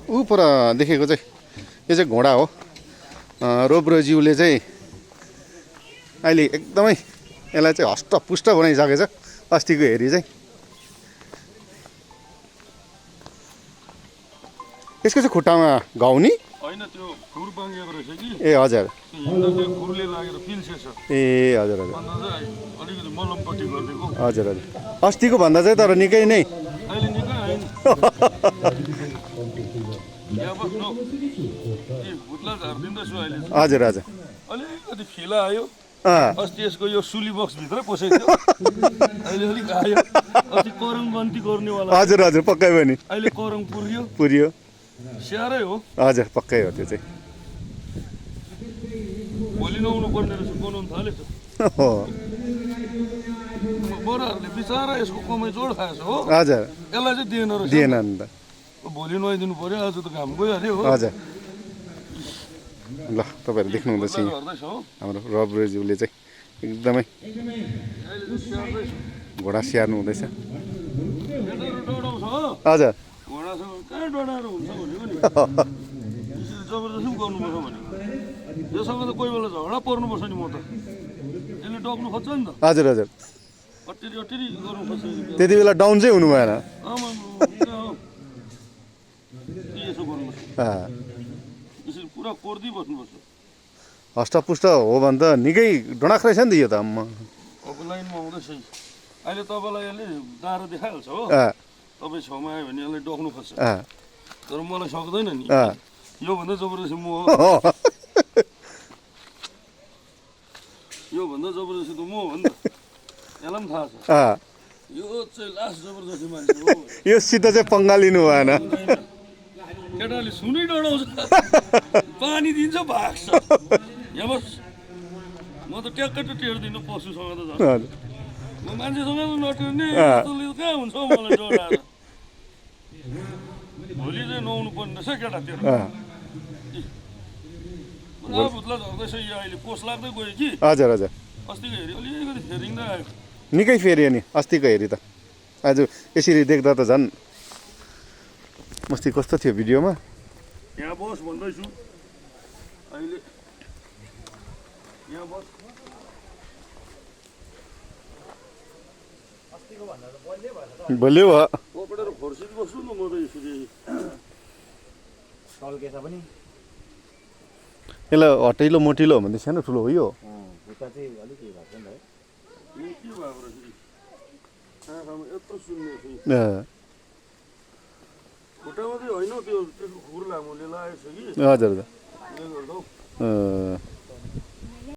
ऊ पर देखेको चाहिँ यो चाहिँ घोडा हो। रोब्रोज्यूले चाहिँ अहिले एकदमै यसलाई चाहिँ हष्टपुष्ट बनाइसकेछ अस्तिको हेरी चाहिँ। यसको चाहिँ खुट्टामा घाउ नि होइन त्यो खुर बाङ्गिएको रहेछ कि ए हजुर खुरले लागेर पिल्सेछ ए हजुर हजुर भन्दा चाहिँ अलिकति मलमपट्टि गरिदिएको हजुर हजुर अस्तिको भन्दा चाहिँ तर निकै नै अहिले निकै होइन यहाँ बस्नु भुत्ला झारिदिँदैछु अहिले हजुर हजुर अलिकति फिला आयो अँ अस्ति यसको यो सुली बक्सभित्र पसेको थियो अहिले अलिक आयो अस्ति करङ गन्ती गर्नेवाला हजुर हजुर पक्कै पनि अहिले करङ पुर्यो पुर्यो स्याहारै हो हजुर पक्कै हो त्यो चाहिँ भोलि नुहाउनु पर्ने रहेछ बनाउनु थालेछ हो बडाहरूले बिचरा यसको कमाइ जोड खाएछ हो हजुर यसलाई चाहिँ दिएन रहेछ दिएन नि त भोलि नुहाइदिनु पर्यो आज त घाम गइहाल्यो हो हजुर ल तपाईँहरू देख्नुहुँदैछ यहाँ गर्दैछ हो हाम्रो रब्रोज्यूले चाहिँ एकदमै अहिले स्याहार्दैछ घोडा स्याहार्नु हुँदैछ यताबाट डढाउँछ हो हजुर घोडासँग कहाँ डढाएर हुन्छ भनेको नि यसरी जबरजस्ती पनि गर्नुपर्छ भनेको योसँग त कोही बेला झगडा पर्नुपर्छ नि म त यसले डक्नु खोज्छ नि त हजुर हजुर अटेरी अटेरी गर्नु खोज्छ त्यति बेला डाउन चाहिँ हुनु भएन आमा के यसो गर्नुपर्छ यसरी पुरा कोर्दी बस्नुपर्छ हष्टपुष्ट हो भने त निकै डोनाख रहेछ नि त यो त अम्म अब लाइनमा आउँदैछ अहिले तपाईँलाई यसले दारो देखाइहाल्छ हो तपाईँ छेउमा आयो भने यसलाई डक्नु खोज्छ तर मलाई सक्दैन नि योभन्दा जबरजस्ती म हो योभन्दा जबरजस्ती त म हो नि त यसलाई पनि थाहा छ यो चाहिँ लास्ट जबरजस्ती मान्छे हो योसित चाहिँ पङ्गा लिनु भएन केटाले सुनै डढाउँछ पानी दिन्छ भाग्छ यहाँ बस म त ट्याक्कै त टेर्दिनँ पशुसँग त झन् हजुर म मान्छेसँग त नटेर्ने यस्तोले कहाँ हुन्छ हौ मलाई डराएर भोलि चाहिँ नुहाउनु पर्ने रहेछ केटा त्यो पुरा भुत्ला झर्दैछ यो अहिले पोस लाग्दै गयो कि हजुर हजुर अस्तिको हेरी अलिकति फेरिँदै आयो निकै फेरियो नि अस्तिको हेरी त आज यसरी देख्दा त झन् मस्ती कस्तो थियो भिडियोमा यहाँ बस भन्दैछु अहिले यहाँ बस बलियो भयो पकडेर फर्सित बस्छु न म त यसरी टल्केछ पनि यसलाई हटिलो मोटिलो हो भने सानो ठुलो हो यो खुट्टा चाहिँ अलिक के भएको नि त यो के भएको रहेछ आँखामा यत्रो सुन्ने थियो खुट्टामा चाहिँ होइन त्यो त्यसको खुर लामोले लागेको छ कि हजुर हजुर त्यसले गर्दा हौ